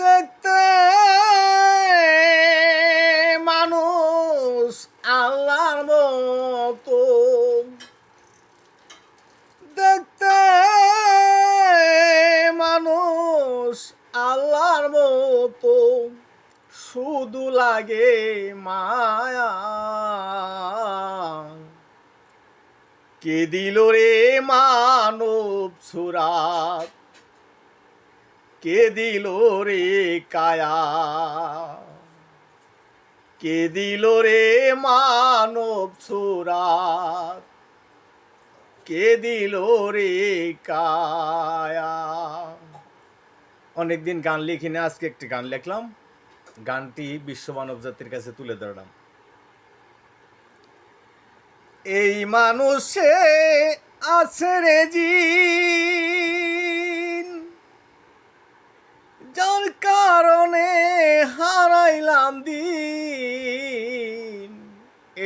দেখতে মানুষ আল্লাহর মতো, দেখতে মানুষ আল্লাহর মতো, শুধু লাগে মায়া। কে দিল রে মানব সুরাত, কে দিল রে কায়া, কে দিল রে মানব সুরাত, কে দিল রে কায়া। অনেকদিন গান লিখি না, আজকে একটি গান লিখলাম। গানটি বিশ্ব মানব জাতির কাছে তুলে ধরলাম। এই মানুষে আছে রে জিন, যার কারণে হারাইলাম দিন।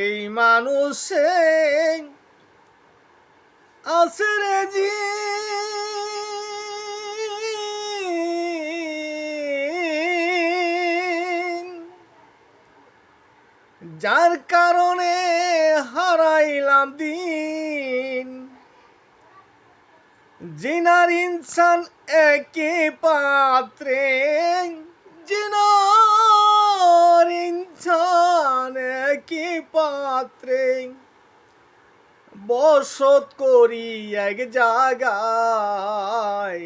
এই মানুষে আছে রে জিন, যার কারণে হারাইলাম দিন। জিনার ইনসান একে পাত্রে, জিনার ইনসান একে পাত্রে, বসত করি এক জায়গায়।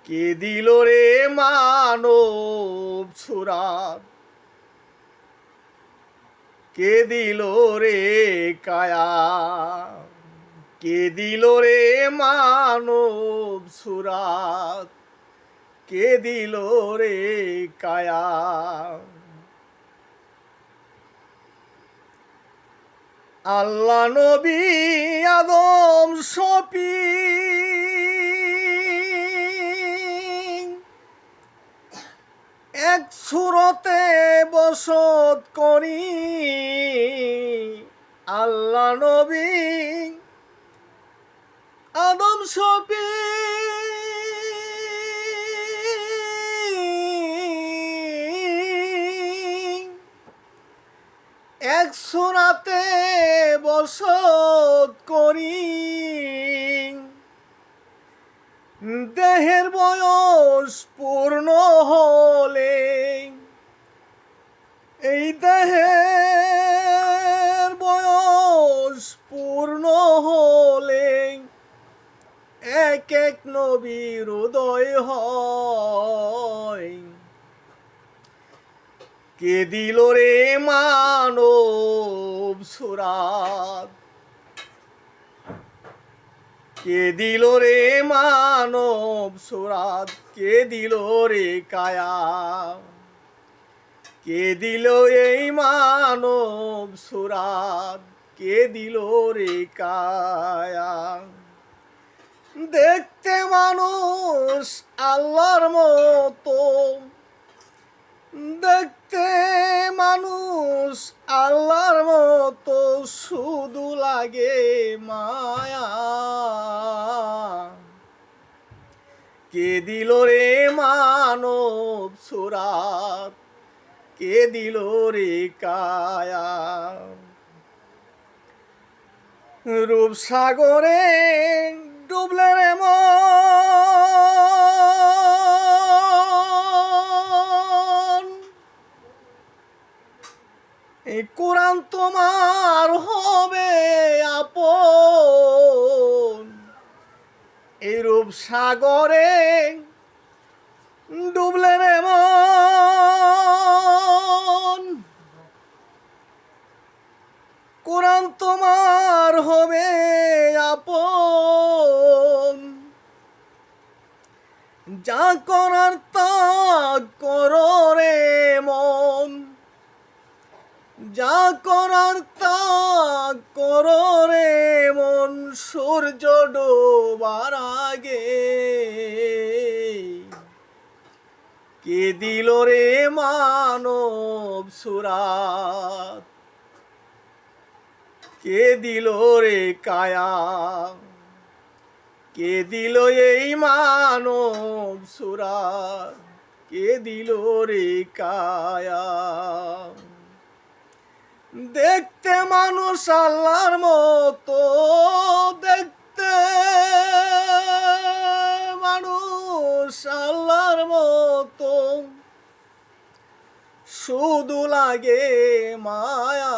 কে দিল রে মানব সুরাত, কে দিল রে কায়া, কে দিল রে মানব সুরাত, কে দিল রে কায়া। আল্লাহ নবী আদম শফি, এক সুরতে বসত করি। আল্লাহ নবী আদম শফি, এক সুরাতে বসত করি। দেহের বয়স পূর্ণ হলে, এই দেহের বয়স পূর্ণ হলে, এক এক নবীর উদয় হয়। কে দিল রে মানব সুরাত, কে দিল রে মানব সুরাত, কে দিল রে কায়া, কে দিল এই মানব সুরাত, কে দিল রে কায়া। দেখতে মানুষ আল্লাহর মতো, দেখতে মানুষ আল্লাহর মতো, শুধু লাগে মায়া। কে দিল রে মানব সুরাত, কে দিল রে কায়া। রূপসাগরে ডুবলে রে মন, এই কোরআন তোমার হবে আপন। এই রূপসাগরে ডুবলে রে মন, কোরআন তোমার হবে আপন। যা করার তা করো রে মন, যা করার তা করো রে মন, সূর্য ডোবার আগে। কে দিল রে মানব সুরাত, কে দিল রে কায়া, কে দিল এই মানব সুরাত, কে দিল রে কায়া। দেখতে মানুষ আল্লাহর মতো, দেখতে মানুষ আল্লাহর মতো, শুধু লাগে মায়া।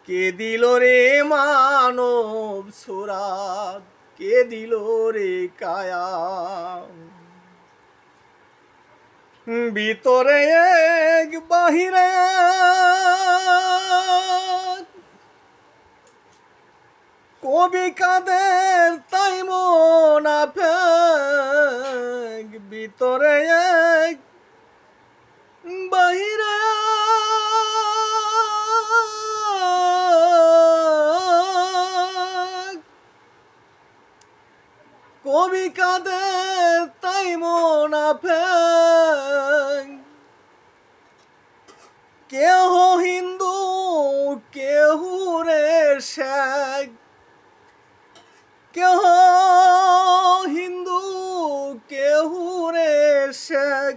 কে দিল রে মানব সুরাত, কে দিল রে কায়া। ভিতরে এক বাহিরে কবি কাদের তাই মন আফেক। ভিতরে এক বাহিরে কবি কাদের তাই মন আফেক। কেহ হিন্দু কেহ রে শেখ, কেহ হিন্দু কেহ রে শেখ,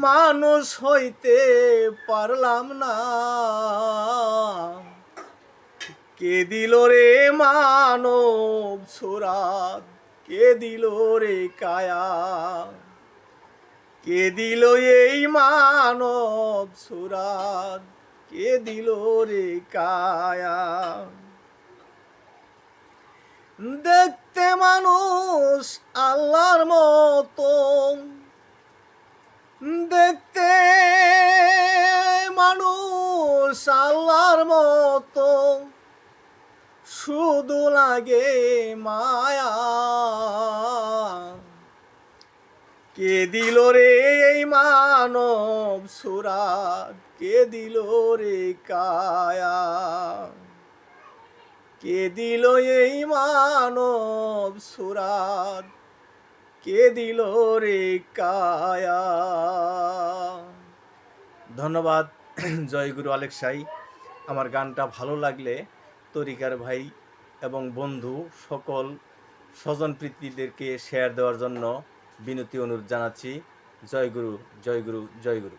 মানুষ হইতে পারলাম না। কে দিল রে মানব সুরাত, কে দিল রে কায়া। কে দিল এই মানব সুরাত, কে দিল রে কায়া। দেখতে মানুষ আল্লাহর মতো, দেখতে মানুষ আল্লাহর মতো, শুধু লাগে মায়া। কে দিল রে এই মানব সুরাত, কে দিল রে কায়া। কে দিল এই মানব সুরাত, কে দিল রে কায়া। ধন্যবাদ জয়গুরু আলেকসাই। আমার গানটা ভালো লাগলে তরিকার ভাই এবং বন্ধু সকল স্বজন প্রীতিদেরকে শেয়ার দেওয়ার জন্য বিনতি অনুরোধ জানাচ্ছি। জয়গুরু, জয়গুরু, জয়গুরু।